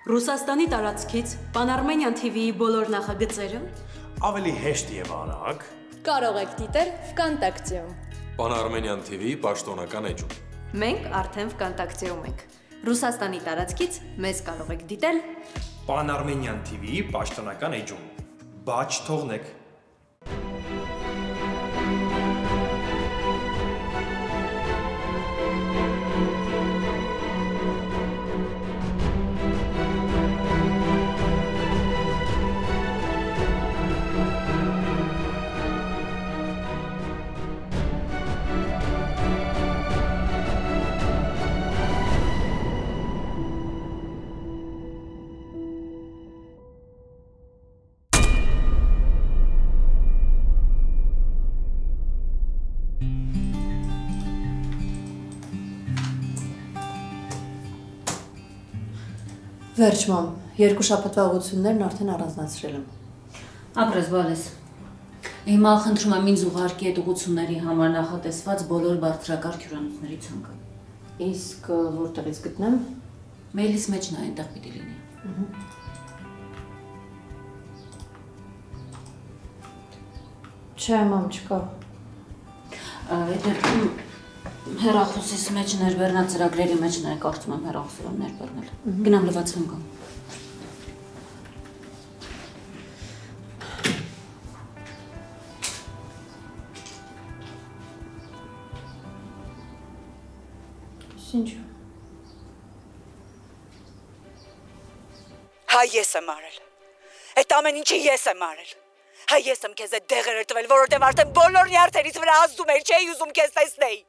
Ռուսաստանի տարածքից Pan-Armenian TV-ի բոլոր նախագծերը ավելի հեշտ եւ արագ կարող եք դիտել Վկանտակտեում։ Pan-Armenian TV-ի պաշտոնական էջում։ Մենք արդեն Վկանտակտեում ենք։ Ռուսաստանի տարածքից մեզ կարող եք դիտել Pan-Armenian TV-ի պաշտոնական էջում։ Բաչ թողնեք։ Վերջ մամ, երկու շաբաթվա ուղղություններն արդեն առանձնացրել եմ։ Ապրես բալես։ Հիմա խնդրում եմ ինձ ուղարկի այդ ուղղությունների համար նախատեսված բոլոր բարձրակարգ հյուրանոցների ցանկը։ Իսկ որտեղից գտնեմ։ Մեյլիս մեջ նա այնտեղ պիտի լինի։ Չէ, մամ, չկա։ Այդ դեպքում հեռախոսիս մեջ ներբեռնա ծրագրերի մեջ նա կարծում եմ հեռախոսով ներբեռնել։ Գնամ լվացվեմ գամ։ Ինչ։ Հայ ես եմ արել։ Այդ ամեն ինչը ես եմ արել։ Հայ ես եմ քեզ այդ դեղերը տվել, որովհետև արդեն բոլոր նյարդերից վրա ազդում էր, չէի ուզում քեզ տեսնեի։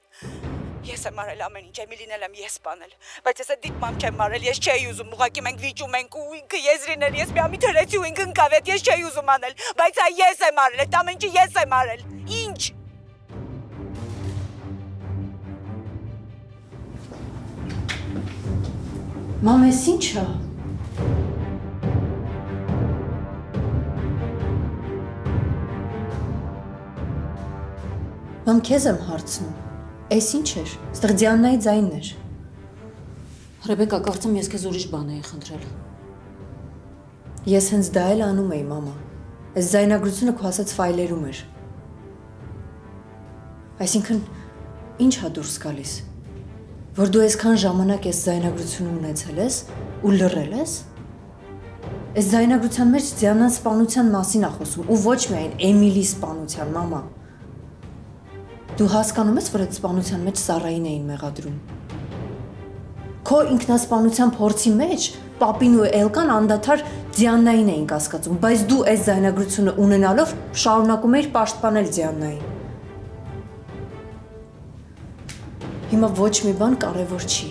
Ես եմ արել ամեն ինչ, էմի լինել եմ ես բանել, բայց ես այդ դիտմամբ չեմ արել, ես չէի ուզում, ուղղակի մենք վիճում ենք ու ինքը եզրին էր, ես միամիտ հրեցի ու ինքը ընկավ, այդ ես չէի ուզում անել, բայց այ ես եմ արել, այդ ամեն ինչը ես եմ արել։ Ինչ։ Մամ, ես ի՞նչը։ Մամ, քեզ եմ հարցնում։ Էս ինչ էր։ Ստեղ Դիանայի ձայնն էր։ Ռեբեկա, կարծում ես քեզ ուրիշ բան էի խնդրել։ Ես հենց դա էլ անում էի, մամա։ Այս ձայնագրությունը քո ասած ֆայլերում էր։ Այսինքն, ի՞նչ է դուրս գալիս։ Որ դու այսքան ժամանակ այս ձայնագրությունը ունեցել ես ու լռել ես։ Այս ձայնագրության մեջ Դիանան սպանության մասին է խոսում ու ոչ միայն Էմիլի սպանության, մամա։ Դու հասկանում ես, որ այդ սպանության մեջ Սարային էին մեղադրում։ Քո ինքնասպանության փորձի մեջ պապին ու Էլկան անդադար Դիանային էին կասկածում, բայց դու այս ձայնագրությունը ունենալով շարունակում էիր պաշտպանել Դիանային։ Հիմա ոչ մի բան կարևոր չի։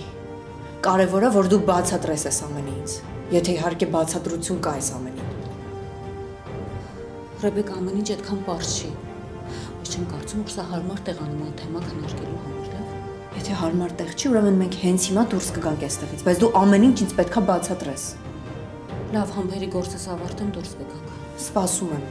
Կարևորը, որ դու բացատրես այս ամենից, եթե իհարկե բացատրություն կա այս ամենին։ Ռեբեկա, ամեն ինչ այդքան պարզ չի։ Ես չեմ կարծում, որ սա հարմար տեղանում է թեմա քննարկելու համար, լավ։ Եթե հարմար տեղ չի, ուրեմն մենք հենց հիմա դուրս կգանք այստեղից, բայց դու ամեն ինչ ինձ պետքա բացատրես։ Լավ, համբերի գործս ավարտեմ, դուրս կգանք։ Սպասում եմ։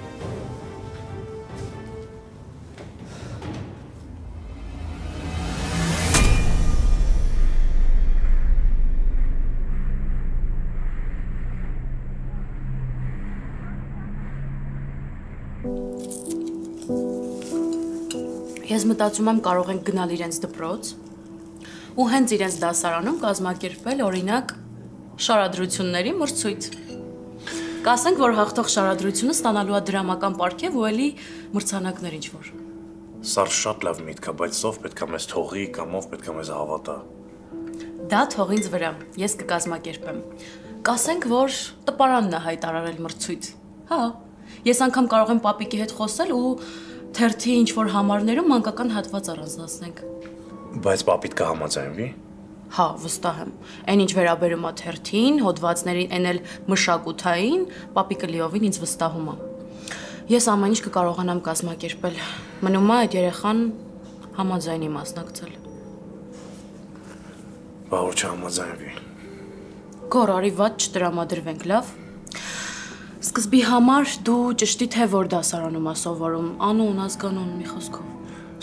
Ես մտածում եմ կարող ենք գնալ իրենց դպրոց ու հենց իրենց դասարանում կազմակերպել օրինակ շարադրությունների մրցույթ։ Կասենք, որ հաղթող շարադրությունը ստանալու է դրամական պարգև ու էլի մրցանակներ ինչ-որ։ Սա շատ լավ միտք է, բայց ով պետք է մեզ թողի կամ ով պետք է մեզ հավատա։ Դա թող ինձ վրա, ես կկազմակերպեմ։ Կասենք, որ տպարանն է հայտարարել մրցույթ։ Հա, ես անգամ կարող եմ պապիկի հետ խոսել ու թերթի ինչ-որ համարներում մանկական հատված առանձնացնենք։ Բայց պապիդ կհամաձայնվի։ Հա, վստահ եմ։ Այն ինչ վերաբերում է թերթին, հոդվածներին, այն էլ մշակութային, պապիկը լիովին ինձ վստահում է։ Ես ամեն ինչ կկարողանամ կազմակերպել։ Մնում է այդ երեխան համաձայնի մասնակցել։ Բա որ չհամաձայնվի։ Գոր արի վատ չտրամադրվենք, լավ։ Սկզբի համար դու ճշտի թե որ դասարանում ես սովորում, անուն, ազգանուն, մի խոսքով։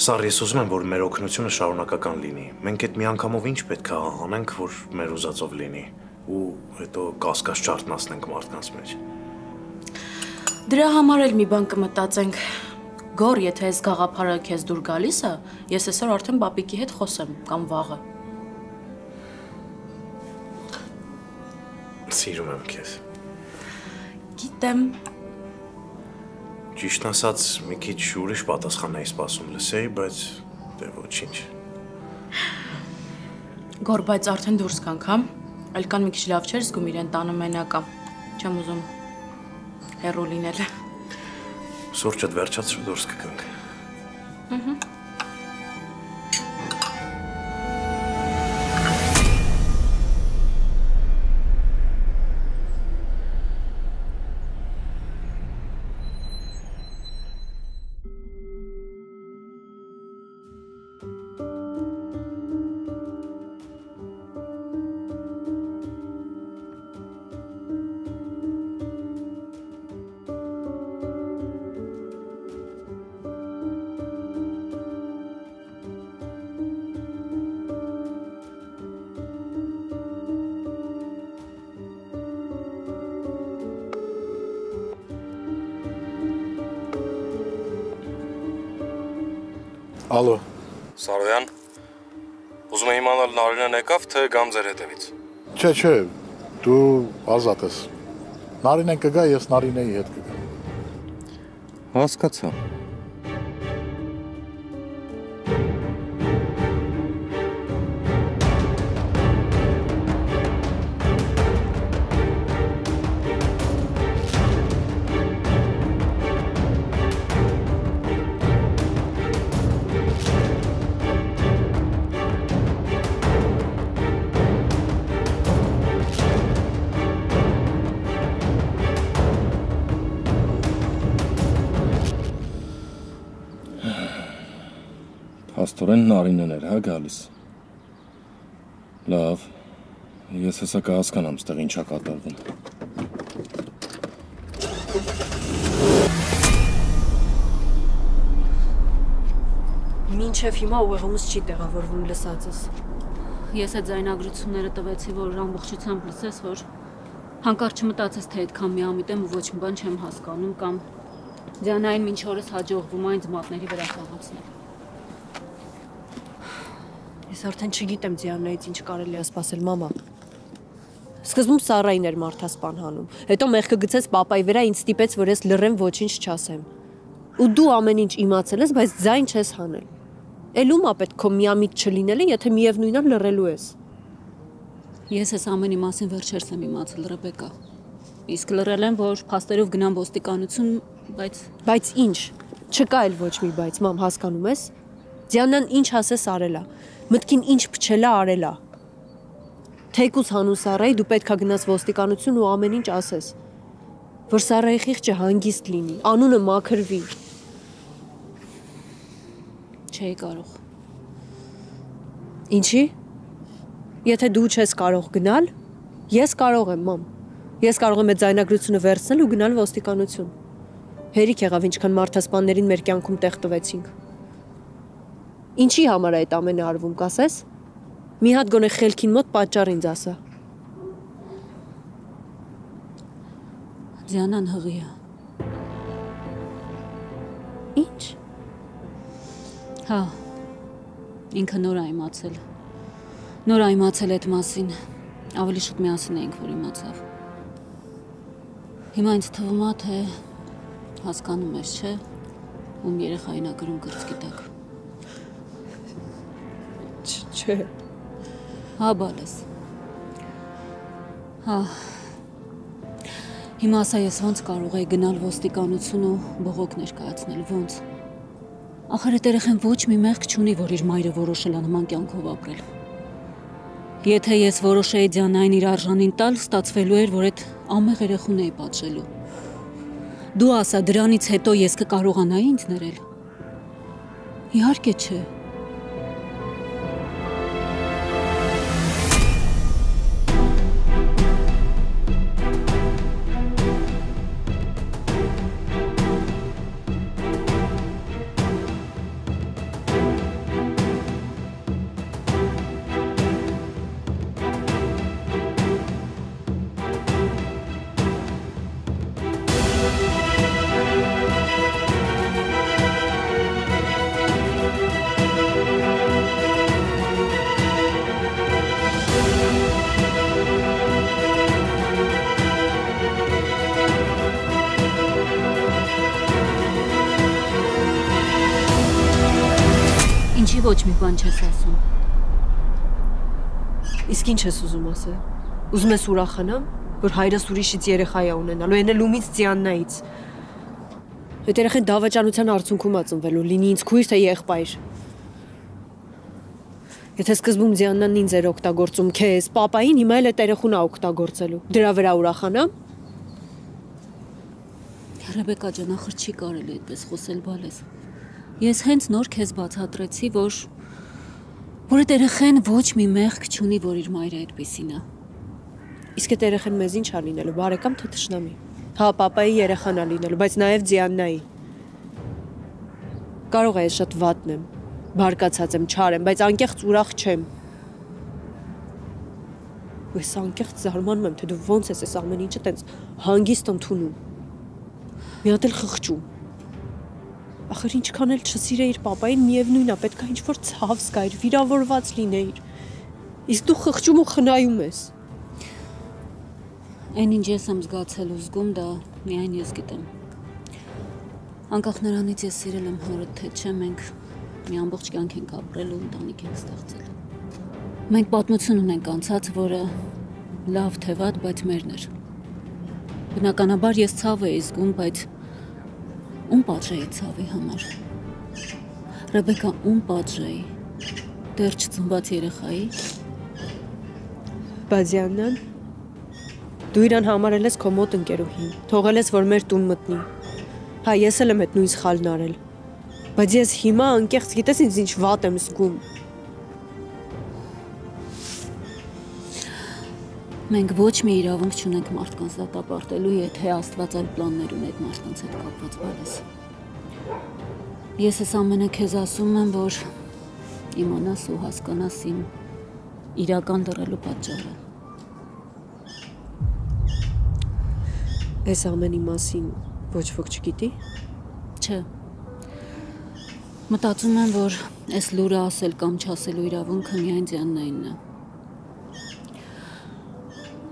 Սար, ես ուզում եմ, որ մեր օգնությունը շարունակական լինի։ Մենք այդ մի անգամով ինչ պետք է անենք, որ մեր ուզածով լինի։ ու հետո կասկած չարտնացնենք մարդկանց մեջ։ Դրա համար էլ մի բան կմտածենք։ Գոր, եթե այս գաղափարը քեզ դուր գալիս է, ես այսօր արդեն պապիկի հետ խոսեմ կամ վաղը։ Սիրում եմ քեզ։ Գիտեմ, Ճիշտ ասած, մի քիչ ուրիշ պատասխան էի սպասում լսեի, բայց դե ոչինչ։ Գոր, բայց արդեն դուրս կանք, հա։ Այլ կան մի քիչ լավ չէր զգում իրեն տանը մենակա։ Չեմ ուզում հեռու լինել։ Սուրճդ վերջացրու դուրս կգանք։ Ալո, Սարոյան, ուզում եմ իմանալ Նարինեն եկավ, թե գամ ձեր հետևից։ չէ, դու ազատ ես։ Նարինեն կգա, ես Նարինեի հետ կգամ։ Հասկացա։ Աստորեն Նարինեն էր, հա գալիս։ Լավ, ես հեսա կհասկանամ ստեղ ինչա կատարվում։ Մինչև հիմա ուղեղումս չի տեղավորվում լսածս։ Ես այդ ձայնագրությունները տվեցի, որ ամբողջությամբ լսես, որ հանկարծ չմտածես, թե այդքան միամիտ եմ ու ոչ մի բան չեմ հասկանում կամ Դիանային մինչ օրս հաջողվում այն ձմատների վրա խաղացնել։ Ես արդեն չգիտեմ Դիանայից ինչ կարելի է սպասել, մամա։ Սկզբում Սարային էր մարդասպան հանում, հետո մեղքը գցեց պապայի վրա, ինձ ստիպեց, որ ես լռեմ, ոչինչ չասեմ։ Ու դու ամեն ինչ իմացել ես, բայց ձայն չես հանել։ Էլ ումա պետք քո միամիտ չլինելը, եթե միևնույնն է լռելու ես։ Ես այս ամենի մասին վերջերս եմ իմացել, Ռեբեկա։ Իսկ լռել եմ, որ փաստերով գնամ ոստիկանություն, Բայց ինչ, չկա էլ ոչ մի բայց, մամ, հասկանում ես։ Դիանան ինչ ասես արել է, մտքին ինչ փչել է արել է։ Թեկուզ հանուն Սարայի դու պետքա գնաս ոստիկանություն ու ամեն ինչ ասես, որ Սարայի խիղճը հանգիստ լինի, անունը մաքրվի։ չէի կարող։ Ինչի՞։ Եթե դու չես կարող գնալ, ես կարող եմ, մամ։ Ես կարող եմ այդ ձայնագրությունը վերցնել ու գնալ ոստիկանություն։ Հերիք եղավ ինչքան մարդասպաններին մեր կյանքում տեղ տվեցինք։ Ինչի համար է այդ ամենը արվում, կասես։ Մի հատ գոնե խելքին մոտ պատճառ ինձ ասա։ Դիանան հղի է։ Ինչ։ Հա։ Ինքը նոր է իմացել։ Նոր է իմացել այդ մասին։ Ավելի շուտ միասին էինք, որ իմացավ։ Հիմա ինձ թվում է, թե հասկանում ես, չէ՞, ում երեխային ա գրում կրծքի տակ։ Չէ։ Հա, բալես։ Հա։ Հիմա ասա ես ոնց կարող էի գնալ ոստիկանություն ու բողոք ներկայացնել, ոնց։ Ախր այդ երեխան ոչ մի մեղք չունի, որ իր մայրը որոշել է նման կյանքով ապրել։ Եթե ես որոշեի Դիանային իր արժանին տալ, ստացվելու էր, որ այդ ամեղ երեխուն էի պատժելու։ Դու ասա, դրանից հետո ես կկարողանայի ինձ ներել։ Իհարկե չէ։ ոչ մի բան չես ասում։ Իսկ ինչ ես ուզում ասել։ Ուզում ես ուրախանամ, որ հայրս ուրիշից երեխա է ունենալու, այն էլ ումից Ձիաննայից։ Այդ երեխան դավաճանության արդյունքում է ծնվելու, լինի ինձ քույր թե եղբայր։ Եթե սկզբում Ձիաննան ինձ էր օգտագործում քեզ, պապային, հիմա էլ այդ երեխուն է օգտագործելու։ Դրա վրա ուրախանամ։ Ռեբեկա ջան, ախր չի կարելի այդպես խոսել բալես։ Ես հենց նոր քեզ բացատրեցի, որ այդ երեխան ոչ մի մեղք չունի, որ իր մայրը այդպեսին է։ Իսկ այդ երեխան մեզ ինչ է լինելու, բարեկամ թե թշնամի։ Հա, պապայի երեխան է լինելու, բայց նաև Ձիաննայի։ Կարող է ես շատ վատն եմ, բարկացած եմ, չար եմ, բայց անկեղծ ուրախ չեմ։ Ես անկեղծ զարմանում եմ, թե դու ոնց ես այս ամեն ինչը տենց հանգիստ ընդունում։ Մի հատ էլ խղճում։ Ախր ինչքան էլ չսիրեիր պապային, միևնույն է, պետք է ինչ-որ ցավ զգայր, վիրավորված լինեիր։ Իսկ դու խղճում ու խնայում ես։ Այն ինչ ես եմ զգացել ու զգում, դա միայն ես գիտեմ։ Անկախ նրանից ես սիրել եմ հորդ, թե չէ, մենք մի ամբողջ կյանք ենք ապրել ու ընտանիք ենք ստեղծել։ Մենք պատմություն ունենք անցած, որը լավ թե վատ, բայց մերն էր։ Բնականաբար ես ցավ էի զգում, բայց ում պատժեի ցավի համար։ Ռեբեկա, ում պատժեի։ Դեռ չծնված երեխայի։ Բազյաննան, դու իրան համարել ես քո մոտ ընկերուհին, թողել ես, որ մեր տուն մտնի։ Հա, ես էլ եմ այդ նույն սխալն արել։ Բայց ես հիմա անկեղծ գիտես ինձ ինչ վատ եմ զգում։ Մենք ոչ մի իրավունք չունենք մարդկանց դատապարտելու, եթե Աստված այլ պլաններ ունի այդ մարդկանց հետ կապված բալես։ Ես այս ամենը քեզ ասում եմ, որ իմանաս ու հասկանաս իմ իրական լռելու պատճառը։ Այս ամենի մասին ոչ ոք չգիտի։ Չէ։ Մտածում եմ, որ այս լուրը ասել կամ չասելու իրավունքը միայն Ձիաննայինն է։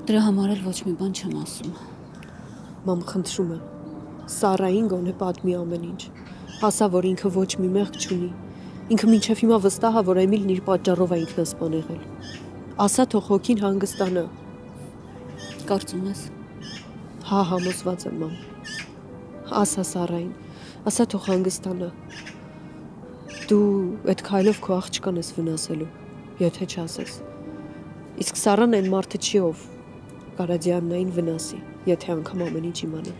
Դրա համար էլ ոչ մի բան չեմ ասում։ Մամ, խնդրում եմ, Սառային գոնե պատմի ամեն ինչ։ Ասա, որ ինքը ոչ մի մեղք չունի։ Ինքը մինչև հիմա վստահ է, որ Էմիլն իր պատճառով է ինքնասպան եղել։ Ասա, թող հոգին հանգստանա։ Կարծում ես։ Հա, համոզված եմ, մամ։ Ասա Սառային, ասա, թող հանգստանա։ Դու այդ քայլով քո աղջկան ես վնասելու, եթե չասես։ Իսկ Սառան այն մարդը չի, ով կարա Ձիաննային վնասի, եթե անգամ ամեն ինչ իմանա։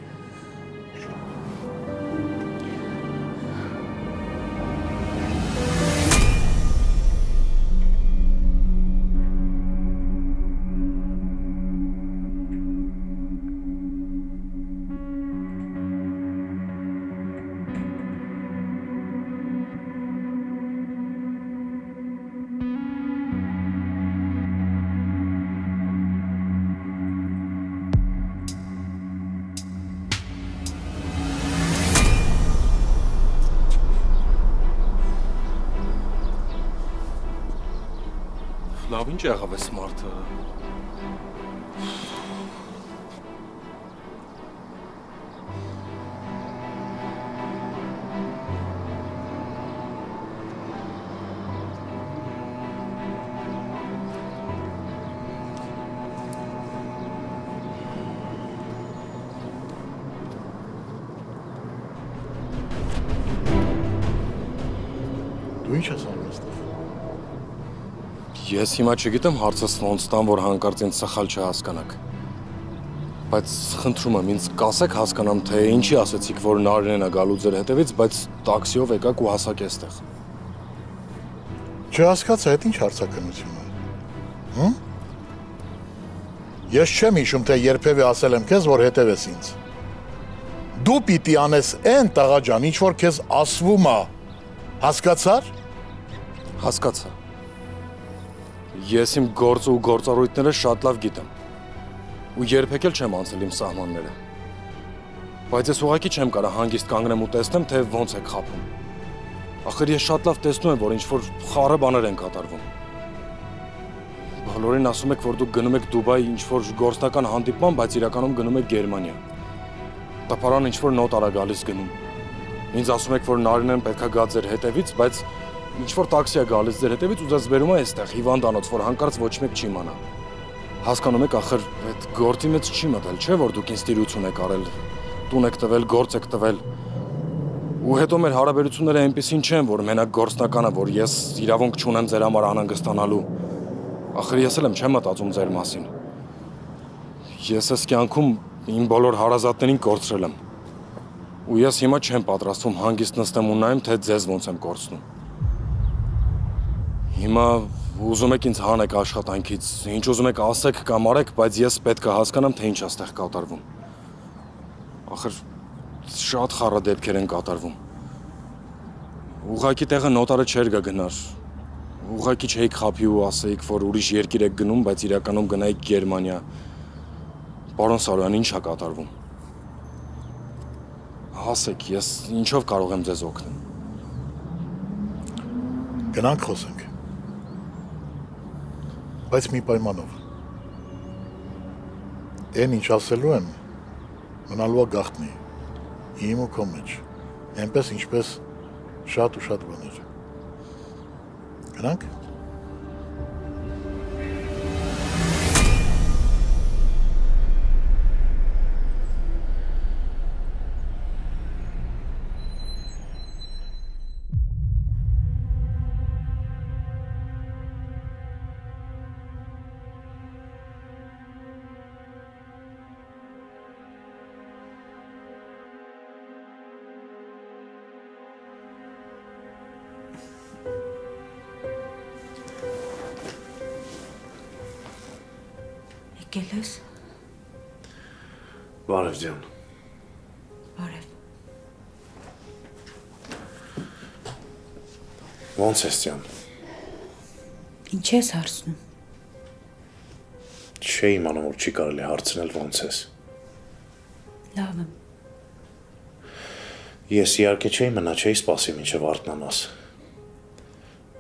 Լավ, ինչ եղավ այս մարդը։ Դու ինչ ես անում այստեղ։ Ես հիմա չգիտեմ հարցս ոնց տամ, որ հանկարծ ինձ սխալ չհասկանաք։ Բայց խնդրում եմ, ինձ կասեք հասկանամ, թե ինչի ասեցիք, որ Նարինեն է գալու ձեր հետևից, բայց տաքսիով եկաք ու հասակ էստեղ։ Չհասկացա, այդ ինչ հարցակնություն է։ Հմ? Ես չեմ հիշում, թե երբևէ ասել եմ քեզ, որ հետևես ինձ։ Դու պիտի անես այն տղա ջան, ինչ որ քեզ ասվում է։ Հասկացար։ Հասկացա։ Ես իմ գործը ու գործառույթները շատ լավ գիտեմ։ Ու երբեք էլ չեմ անցել իմ սահմանները։ Բայց ես ուղղակի չեմ կարող հանգիստ կանգնեմ ու տեսնեմ, թե ոնց եք խաբում։ Ախր ես շատ լավ տեսնում եմ, որ ինչ-որ խառը բաներ են կատարվում։ Բոլորին ասում եք, որ դուք գնում եք Դուբայ ինչ-որ գործնական հանդիպման, բայց իրականում գնում եք Գերմանիա։ Տպարան ինչ-որ նոտ արա գալիս գնում։ Ինձ ասում եք, որ Նարինեն պետքա գա ձեր հետևից, բայց Ինչ-որ տաքսի է գալիս ձեր հետևից ու ձեզ բերում է այստեղ հիվանդանոց, որ հանկարծ ոչ մեկ չի իմանա։ Հասկանում եք, ախր այդ գործի մեջ չի մտել, չէ՞ որ դուք ինձ տիրություն եք արել, տուն եք տվել, գործ եք տվել։ Ու հետո մեր հարաբերությունները այնպեսին չեն, որ մենակ գործնականը, որ ես իրավունք չունեմ ձեր համար անհանգստանալու։ Ախր ես էլ եմ չեմ մտածում ձեր մասին։ Ես այս կյանքում իմ բոլոր հարազատներին կորցրել եմ։ Ու ես հիմա չեմ պատրաստվում հանգիստ նստեմ ու նայեմ, թե ձեզ ոնց եմ կորցնում։ Հիմա ուզում եք ինձ հանեք աշխատանքից, ինչ ուզում եք ասեք կամ արեք, բայց ես պետք է հասկանամ, թե ինչ է այստեղ կատարվում։ Ախր շատ խառը դեպքեր են կատարվում։ Ուղղակի տեղը նոտարը չէր գա գնար։ Ուղղակի չէիք խափի ու ասեիք, որ ուրիշ երկիր եք գնում, բայց իրականում գնայիք Գերմանիա։ Պարոն Սարոյան, ինչ է կատարվում։ Ասեք, ես ինչով կարող եմ ձեզ օգնել։ Գնանք խոսենք։ Բայց մի պայմանով։ Այն ինչ ասելու եմ, մնալու է գաղտնի, իմ ու քո մեջ, այնպես ինչպես շատ ու շատ բաներ։ Գնանք։ Եկել ես։ Բարև ջան։ Բարև։ Ոնց ես ջան։ Ինչ ես հարցնում։ Չէի իմանում, որ չի կարելի հարցնել ոնց ես։ Լավ եմ։ Ես իհարկե չէի մնա, չէի սպասի մինչև արթնանաս։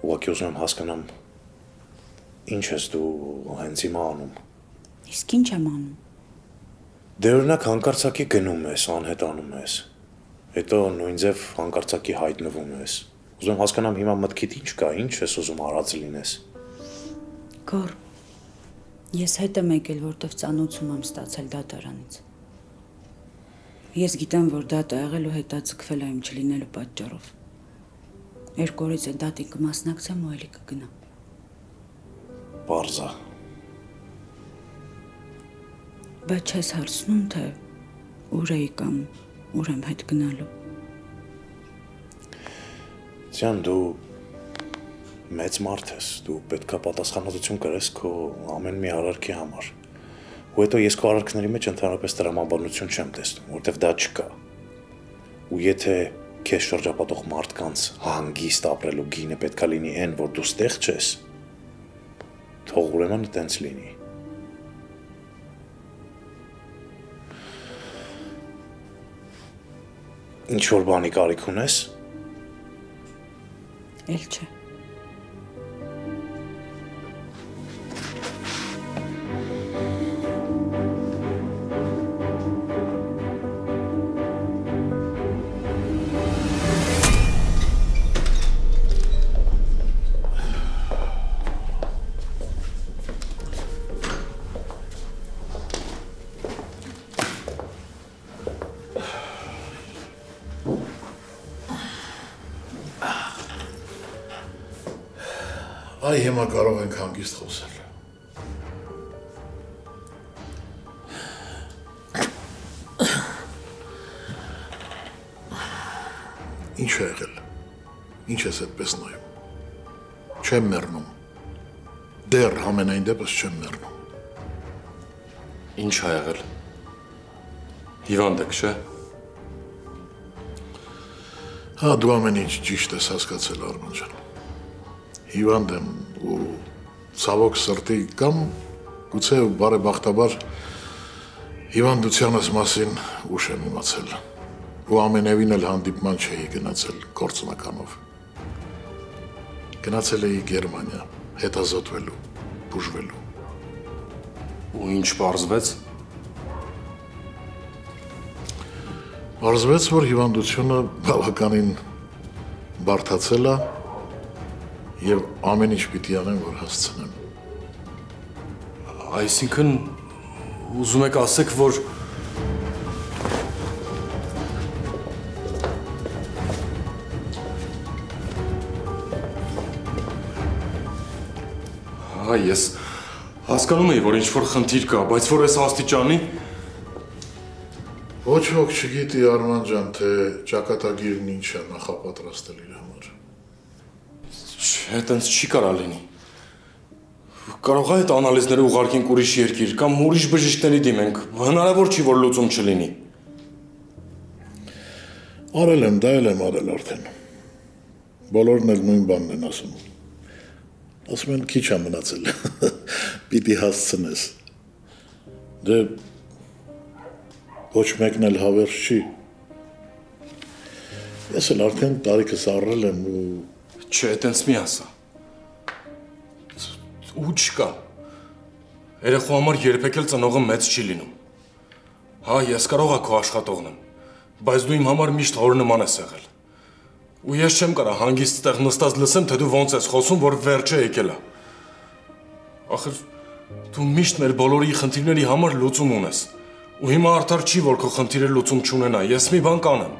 Ուղղակի ուզում եմ հասկանամ, ինչ ես դու հենց հիմա անում։ Իսկ ինչ եմ անում։ Դե օրինակ հանկարծակի գնում ես, անհետանում ես։ Հետո նույն ձև հանկարծակի հայտնվում ես։ Ուզում եմ հասկանամ հիմա մտքիդ ինչ կա, ինչ ես ուզում արած լինես։ Գոր։ Ես հետ եմ եկել, որտեվ ծանոթում եմ ստացել դատարանից։ Ես գիտեմ, որ դատը եղել ու հետաձգվել է իմ չլինելու պատճառով։ Երկու օրից այդ դատին կմասնակցեմ ու էլի կգնամ։ Պարզ է։ Բայց չես հարցնում, թե ուր էի կամ ուր եմ հետ գնալու։ Ձյան, դու մեծ մարդ ես, դու պետքա պատասխանատվություն կրես քո ամեն մի արարքի համար։ Ու հետո ես քո արարքների մեջ ընդհանրապես տրամաբանություն չեմ տեսնում, որտեվ դա չկա։ Ու եթե քեզ շրջապատող մարդկանց հանգիստ ապրելու գինը պետքա լինի այն, որ դու ստեղ չես, թող ուրեմն այդպես լինի։ Ինչ որ բանի կարիք ունես։ Էլ չէ։ Այ հիմա կարող ենք հանգիստ խոսել։ Ինչ է եղել։ Ինչ ես այդպես նայում։ Չեմ մեռնում։ Դեռ ամենայն դեպս չեմ մեռնում։ Ինչ է եղել։ Հիվանդ եք, չէ՞։ Հա, դու ամեն ինչ ճիշտ ես հասկացել, Արման ջան։ Հիվանդ եմ ու ցավոք սրտի կամ գուցե բարեբախտաբար հիվանդությանս մասին ուշ եմ իմացել ու ամենևին էլ հանդիպման չէի գնացել գործնականով։ Գնացել էի Գերմանիա, հետազոտվելու, բուժվելու։ Ու ինչ պարզվեց։ Պարզվեց, որ հիվանդությունը բավականին բարդացել է Եվ ամեն ինչ պիտի անեմ, որ հասցնեմ։ Այսինքն ուզում եք ասեք, որ ես հասկանում եի, որ ինչ-որ խնդիր կա, բայց որ այս աստիճանի… Ոչ ոք չգիտի Արման ջան, թե ճակատագիրն ինչ է նախապատրաստել իր համար։ Չէ, տենց չի կարա լինի։ Կարող է այդ անալիզները ուղարկենք ուրիշ երկիր կամ ուրիշ բժիշկների դիմենք, հնարավոր չի, որ լուծում չլինի։ Արել եմ, դա էլ եմ արել արդեն։ Բոլորն էլ նույն բանն են ասում։ Ասում են քիչ է մնացել, պիտի հասցնես։ Դե ոչ մեկն էլ հավերժ չի։ Ես էլ արդեն տարիքս առել եմ ու… Չէ, տենց մի ասա։ Ու չկա։ Երեխու համար երբեք էլ ծնողը մեծ չի լինում։ Հա, ես կարող եմ քո աշխատողն եմ, բայց դու իմ համար միշտ հոր նման ես եղել։ Ու ես չեմ կարա հանգիստ տեղ նստած լսեմ, թե դու ոնց ես խոսում, որ վերջը եկել է։ Ախր դու միշտ մեր բոլորի խնդիրների համար լուծում ունես։ Ու հիմա արդար չի, որ քո խնդիրը լուծում չունենա։ Ես մի բան կանեմ։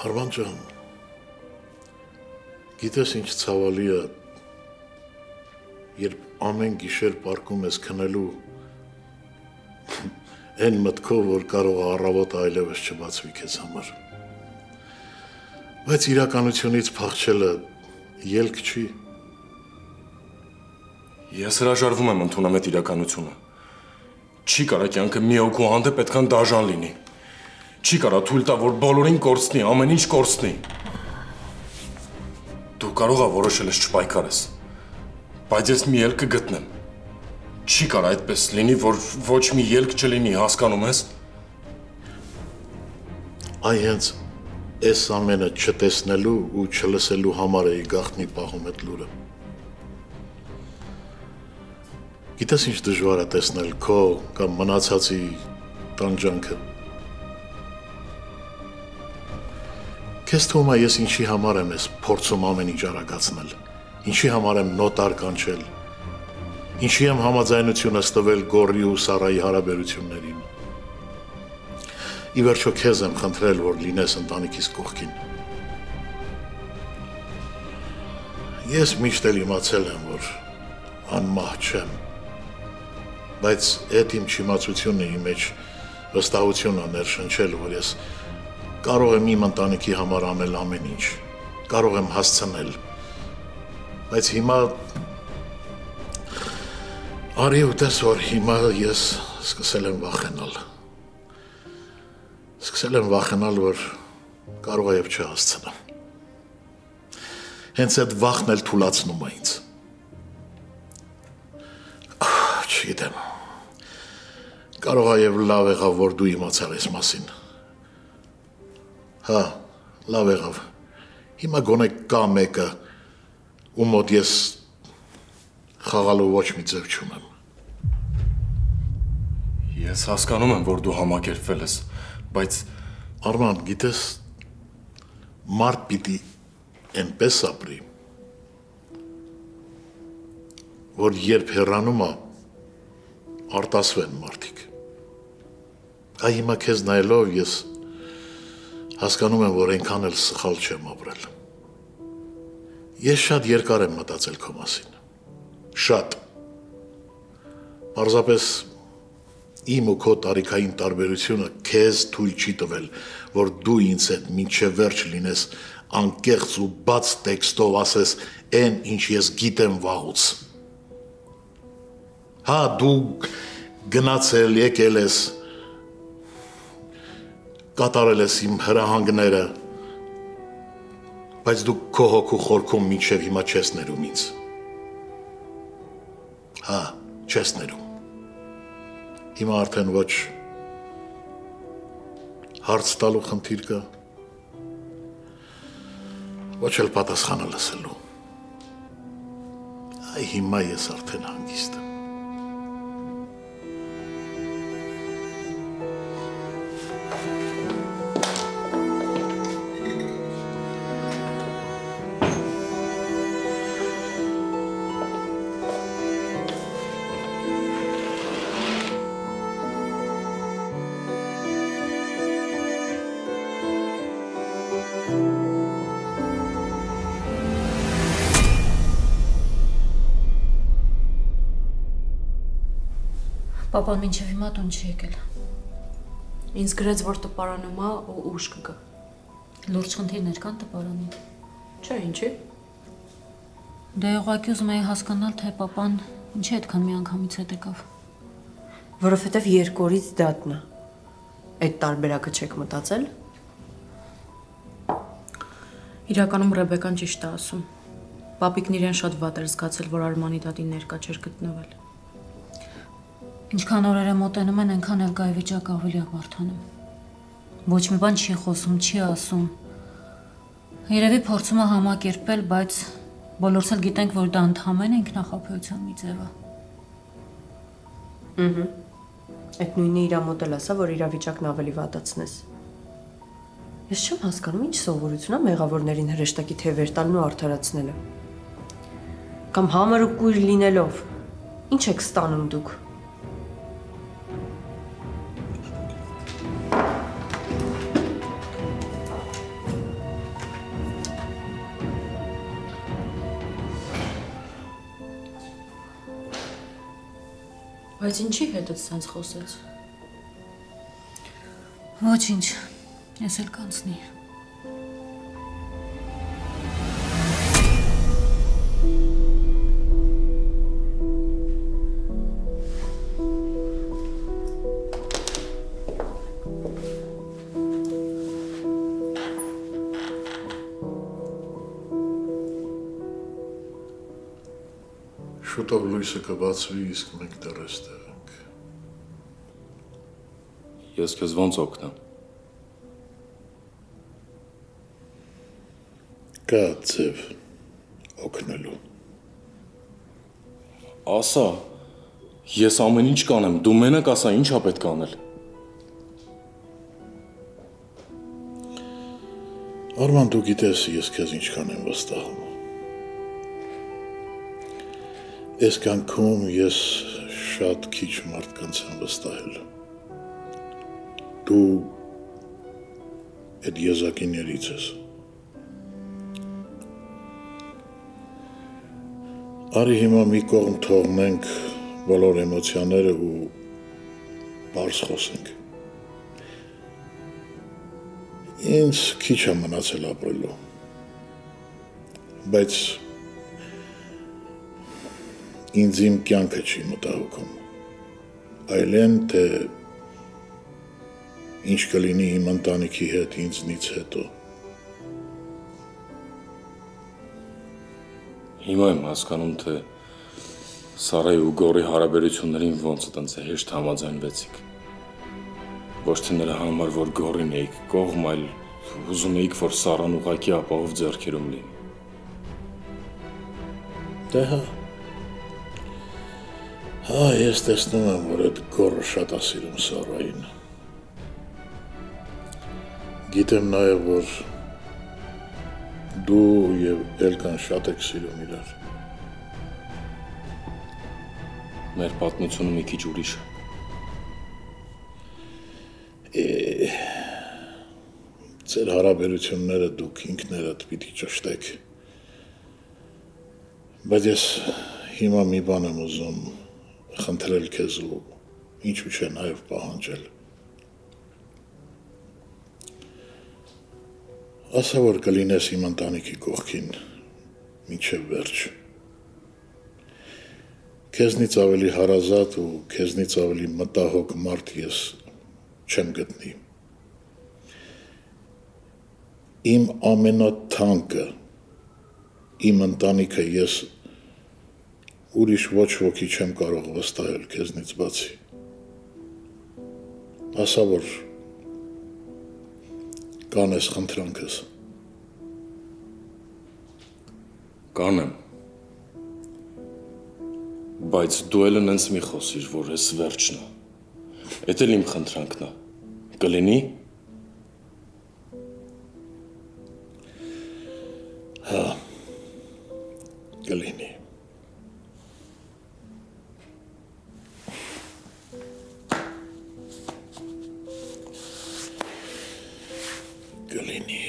Արման ջան, գիտես ինչ ցավալի է, երբ ամեն գիշեր պարկում ես քնելու այն մտքով, որ կարող է առավոտը այլևս չբացվի քեզ համար։ Բայց իրականությունից փախչելը ելք չի։ Ես հրաժարվում եմ ընդունել այդ իրականությունը։ Չի կարա կյանքը մի հոգու հանդեպ այդքան դաժան լինի։ Չի կարա թույլ տա, որ բոլորին կորցնի, ամեն ինչ կորցնի։ Դու կարող ես որոշել ես չպայքարես, բայց ես մի ելք կգտնեմ։ Չի կարա այդպես լինի, որ ոչ մի ելք չլինի, հասկանում ես։ Այ հենց այս ամենը չտեսնելու ու չլսելու համար էի գաղտնի պահում այդ լուրը։ Գիտես ինչ դժվար է տեսնել քո կամ մնացածի տանջանքը։ Քեզ թվում է ես ինչի համար եմ ես փորձում ամեն ինչ արագացնել, ինչի համար եմ նոտար կանչել, ինչի եմ համաձայնությունս տվել Գոռի ու Սարայի հարաբերություններին։ Ի վերջո քեզ եմ խնդրել, որ լինես ընտանիքիս կողքին։ Ես միշտ էլ իմացել եմ, որ անմահ չեմ, բայց այդ իմ չիմացությունը իմ մեջ վստահություն է ներշնչել, որ ես կարող եմ իմ ընտանիքի համար անել ամեն ինչ, կարող եմ հասցնել, բայց հիմա արի ու տես, որ հիմա ես սկսել եմ վախենալ։ Սկսել եմ վախենալ, որ կարող է և չհասցնեմ։ Հենց այդ վախն էլ թուլացնում է ինձ։ Չգիտեմ։ Կարող է և լավ եղավ, որ դու իմացար այս մասին։ Հա, լավ եղավ։ Հիմա գոնե կա մեկը, ու մոտ ես խաղալու ոչ մի ձև չունեմ։ Ես հասկանում եմ, որ դու համակերպվել ես, բայց… Արման, գիտես, մարդ պիտի այնպես ապրի, որ երբ հեռանում է, արտասվեն մարդիկ։ Այ հիմա քեզ նայելով ես հասկանում եմ, որ այնքան էլ սխալ չեմ ապրել։ Ես շատ երկար եմ մտածել քո մասին։ Շատ։ Պարզապես իմ ու քո տարիքային տարբերությունը քեզ թույլ չի տվել, որ դու ինձ հետ մինչև վերջ լինես անկեղծ ու բաց տեքստով ասես այն, ինչ ես գիտեմ վաղուց։ Հա, դու գնացել, եկել ես, կատարել ես իմ հրահանգները, բայց դու քո հոգու խորքում մինչև հիմա չես ներում ինձ։ Հա, չես ներում։ Հիմա արդեն ոչ հարց տալու խնդիր կա, ոչ էլ պատասխանը լսելու։ Այ հիմա ես արդեն հանգիստ եմ։ Պապան մինչև հիմա տուն չի եկել։ Ինձ գրեց, որ տպարանում է ու ուշ կգա։ Լուրջ խնդիրներ կան տպարանում։ Չէ, ինչի։ Դե ուղղակի ուզում էի հասկանալ, թե պապան ինչի այդքան միանգամից հետ եկավ։ Որովհետև 2 օրից դատն է։ Այդ տարբերակը չեք մտածել։ Իրականում Ռեբեկան ճիշտ է ասում։ Պապիկն իրեն շատ վատ էր զգացել, որ Արմանի դատին ներկա չէր գտնվել։ Ինչքան օրերը մոտենում են, այնքան էլ գայ վիճակը ավելի ա բարդանում։ Ոչ մի բան չի խոսում, չի ասում։ Երևի փորձում է համակերպել, բայց բոլորս էլ գիտենք, որ դա ընդհանրապես ինքնախապեյության մի ձև է։ Այդ նույնը իրա մոտ էլ ասա, որ իրավիճակն ավելի վատացնես։ Ես չեմ հասկանում, ինչ սովորություն է մեղավորներին հրեշտակի թևեր տալն ու արդարացնելը։ Կամ համր ու կույր լինելով, ինչ եք ստանում դուք։ Բայց ինչի հետդ սենց խոսեց։ Ոչինչ, ես էլ կանցնի։ Շուտով լույսը կբացվի, իսկ մենք դեռ էստեղ ենք։ Ես քեզ ոնց օգնեմ։ Կա ձև օգնելու։ Ասա, ես ամեն ինչ կանեմ, դու մենակ ասա, ինչ ա պետք անել։ Արման, դու գիտես, ես քեզ ինչքան եմ վստահում։ Այս կյանքում ես շատ քիչ մարդկանց եմ վստահել։ Դու այդ եզակիներից ես։ Արի հիմա մի կողմ թողնենք բոլոր էմոցիաները ու բարձ խոսենք։ Ինձ քիչ է մնացել ապրելու, բայց ինձ իմ կյանքը չի մտահոգում, այլ են, թե ինչ կլինի իմ ընտանիքի հետ ինձնից հետո։ Հիմա եմ հասկանում, թե Սարայի ու Գորի հարաբերություններին ոնց տենց է հեշտ համաձայնվեցիք։ Ոչ թե նրա համար, որ Գորին էիք կողմ, այլ ուզում էիք, որ Սարան ուղղակի ապահով ձեռքերում լինի։ Դե հա։ Հա, ես տեսնում եմ, որ այդ Գորը շատ է սիրում Սարային։ Գիտեմ նաև, որ դու և Էլկան շատ եք սիրում իրար։ Մեր պատմությունը մի քիչ ուրիշ է։ Ձեր հարաբերությունները դուք ինքներդ պիտի ճշտեք։ Բայց ես հիմա մի բան եմ ուզում խնդրել քեզ ու ինչու՞ չէ նաև պահանջել։ Ասա, որ կլինես իմ ընտանիքի կողքին մինչև վերջ։ Քեզնից ավելի հարազատ ու քեզնից ավելի մտահոգ մարդ ես չեմ գտնի։ Իմ ամենաթանկը, իմ ընտանիքը ես ուրիշ ոչ ոքի չեմ կարող վստահել քեզնից բացի։ Ասա, որ կանես խնդրանքս։ Կանեմ։ Բայց դու էլ նենց մի խոսիր, որ ես վերջն է։ Էդ էլ իմ խնդրանքն է։ Կլինի։ Հա, կլինի։ Կլինի։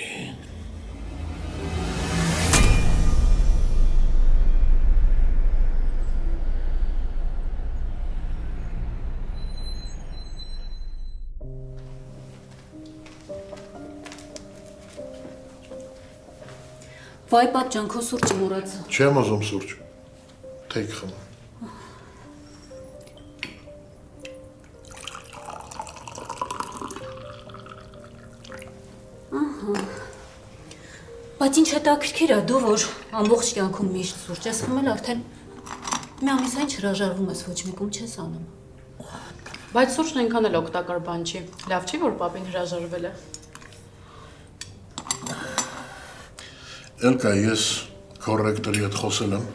Վայ պատճան, քո սուրճը մոռացա։ Չեմ ուզում սուրճ։ Թեք խմեմ։ Բայց ինչ հետաքրքիր է դու, որ ամբողջ կյանքում միշտ սուրճ ես խմել, արդեն մի ամիսային չհրաժարվում ես, ոչ մեկում չես անում։ Բայց սուրճն այնքան էլ օգտակար բան չի։ Լավ չի, որ պապին հրաժարվել է։ Էլկա, ես քո ռեկտորի հետ խոսել եմ։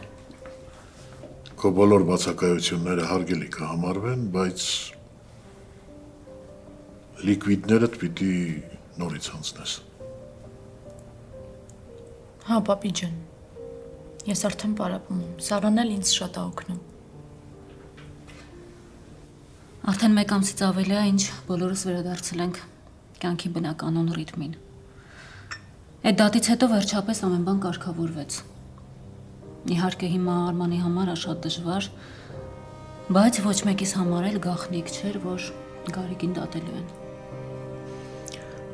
Քո բոլոր բացակայությունները հարգելի կհամարվեն, բայց լիկվիդներդ պիտի նորից անցնես։ Հա, պապի ջան, ես արդեն պարապում եմ, Սարան էլ ինձ շատ է օգնում։ Արդեն մեկ ամսից ավելի է, ինչ բոլորս վերադարձել ենք կյանքի բնականոն ռիթմին։ Այդ դատից հետո վերջապես ամեն բան կարգավորվեց։ Իհարկե հիմա Արմանի համար է շատ դժվար, բայց ոչ մեկիս համար էլ գաղտնիք չէր, որ Գարիկին դատելու են։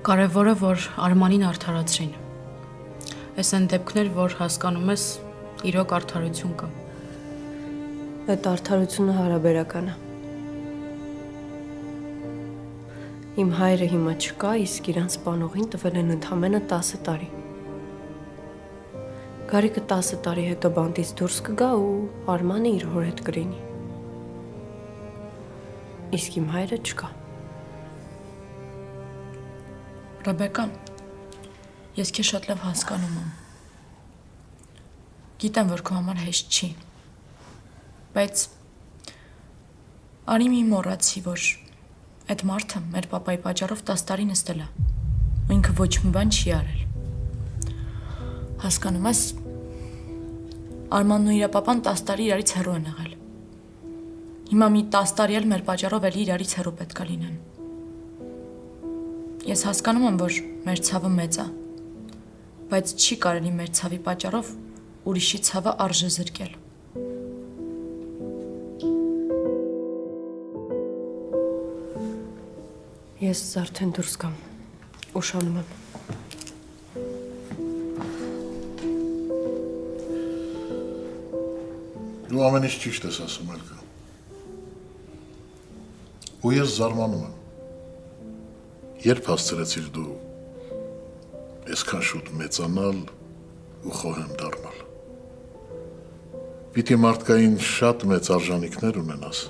Կարևորը, որ Արմանին արդարացրին։ Այս են դեպքներ, որ հասկանում ես, իրոք արդարություն կա։ Այդ արդարությունը հարաբերական է։ Իմ հայրը հիմա չկա, իսկ իրան սպանողին տվել են ընդամենը 10 տարի։ Գարիկը 10 տարի հետո բանտից դուրս կգա ու Արմանը իր հոր հետ կլինի։ Իսկ իմ հայրը չկա։ Ռեբեկան, ես քեզ շատ լավ հասկանում եմ։ Գիտեմ, որ քո համար հեշտ չի։ Բայց արի մի մոռացի, որ այդ մարդը մեր պապայի պատճառով 10 տարի նստել է։ Ու ինքը ոչ մի բան չի արել։ Հասկանում ես, Արմանն ու իր պապան 10 տարի իրարից հեռու են եղել։ Հիմա մի 10 տարի էլ մեր պատճառով էլի իրարից հեռու պետք է լինեն։ Ես հասկանում եմ, որ մեր ցավը մեծ է, բայց չի կարելի մեր ցավի պատճառով ուրիշի ցավը արժե զրկել։ Ես արդեն դուրս գամ, ուշանում եմ։ Դու ամեն ինչ ճիշտ ես ասում, Էլկա։ Ու ես զարմանում եմ։ Երբ հասցրեցիր դու այսքան շուտ մեծանալ ու խոհեմ դառնալ։ Պիտի մարդկային շատ մեծ արժանինքներ ունենաս,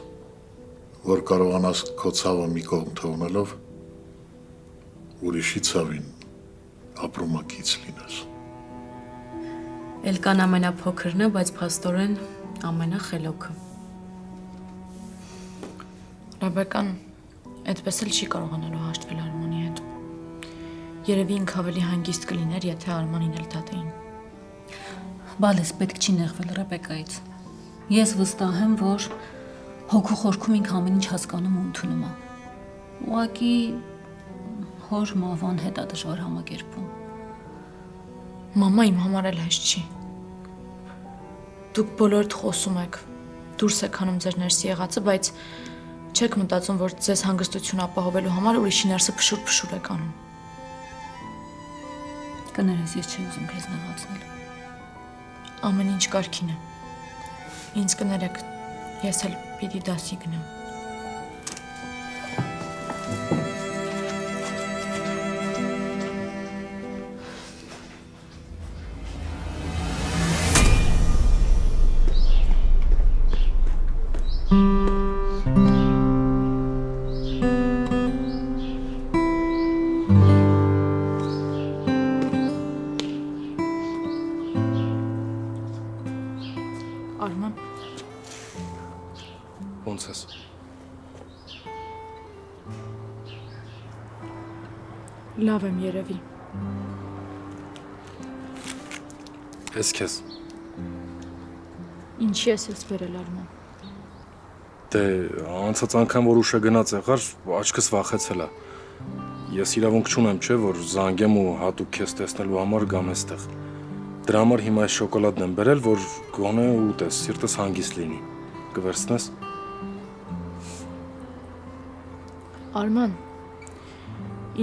որ կարողանաս քո ցավը մի կողմ թողնելով ուրիշի ցավին ապրոմակից լինես։ Էլկան ամենափոքրն է, բայց փաստորեն ամենախելոքը։ Ռեբեկան այդպես էլ չի կարողանալու հաշտվել Արմանի հետ։ Երևի ինքը ավելի հանգիստ կլիներ, եթե Արմանին էլ դատեին։ Բալես պետք չի նեղվել Ռեբեկայից։ Ես վստահ եմ, որ հոգու խորքում ինքը ամեն ինչ հասկանում ու ընդունում է։ Ուղղակի հոր մավան հետ է դժվար համակերպվում։ Մամա իմ համար էլ հեշտ չի։ Դուք բոլորդ խոսում եք, դուրս եք հանում ձեր ներսի եղածը, բայց չեք մտածում, որ ձեզ հանգստություն ապահովելու համար ուրիշի ներսը փշուր եք անում։ Կներես, ես չի ուզում քեզ նեղացնել։ Ամեն ինչ կարգին է։ Ինձ կներեք, ես էլ պիտի դասի գնամ։ Արման, Ոնց ես։ լավ եմ երևի։ Ես քեզ։ Ինչի ես վերել Արման։ Դե անցած անգամ որ ուշը գնաց եղար, աչքս վախեցել է։ Ես իրավունք չունեմ, չէ, որ զանգեմ ու հատուկ քեզ տեսնելու համար գամ այստեղ։ Դրա համար հիմա այս շոկոլադն եմ բերել, որ գոնե ուտես, սիրտս հանգիստ լինի։ Կվերցնես։ Արման,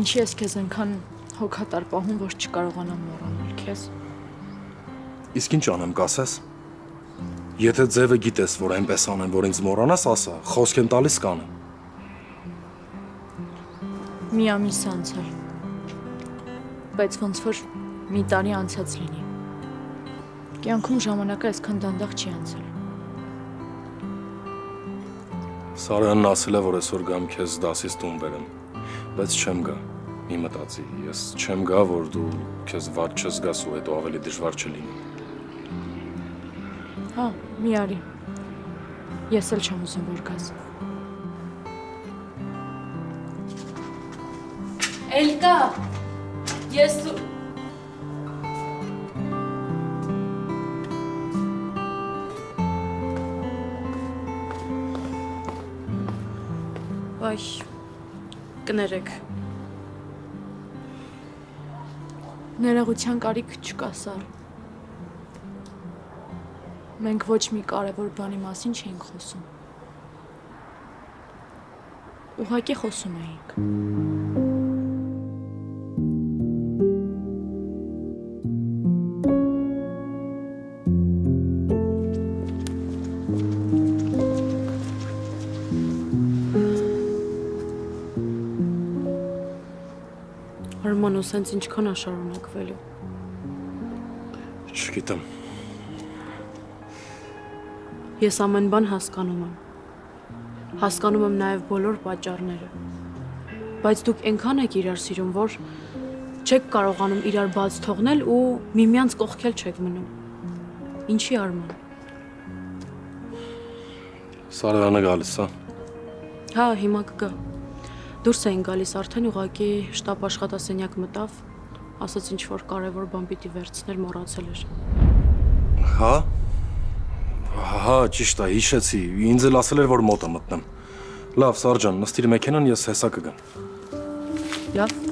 ինչի ես քեզ այնքան հոգատար պահում, որ չկարողանամ մոռանալ քեզ։ Իսկ ինչ անեմ կասես։ Եթե ձևը գիտես, որ այնպես անեմ, որ ինձ մոռանաս, ասա, խոսք եմ տալիս կանեմ։ Մի ամիս անցել։ Բայց ոնց որ մի տարի անցած լինի։ Կյանքում ժամանակը այսքան դանդաղ չի անցել։ Սարյանն ասել է, որ այսօր գամ քեզ դասից տուն բերեմ, բայց չեմ գա։ Մի մտածի, ես չեմ գա, որ դու քեզ վատ չզգաս ու հետո ավելի դժվար չլինի։ Հա, մի արի։ Ես էլ չեմ ուզում որ գաս։ Էլկա, ես Այ, կներեք։ Ներողության կարիք չկա, Սար։ Մենք ոչ մի կարևոր բանի մասին չէինք խոսում։ Ուղղակի խոսում էինք։ Արման ու սենց ինչքան է շարունակվելու։ Չգիտեմ։ Ես ամեն բան հասկանում եմ։ Հասկանում եմ նաև բոլոր պատճառները։ Բայց դուք այնքան եք իրար սիրում, որ չեք կարողանում իրար բաց թողնել ու միմյանց կողքել չեք մնում։ Ինչի Արման։ Սարյանը գալիս է։ Հա, հիմա կգա։ Դուրս էին գալիս արդեն ուղղակի շտապ աշխատասենյակ մտավ, ասաց ինչ որ կարևոր բան պիտի վերցներ, մոռացել էր։ Հա։ Հա, ճիշտ է, հիշեցի։ Ինձ էլ ասել էր, որ մոտ է մտնեմ։ Լավ, Սարջան, նստիր մեքենան, ես հեսա կգամ։ Լավ։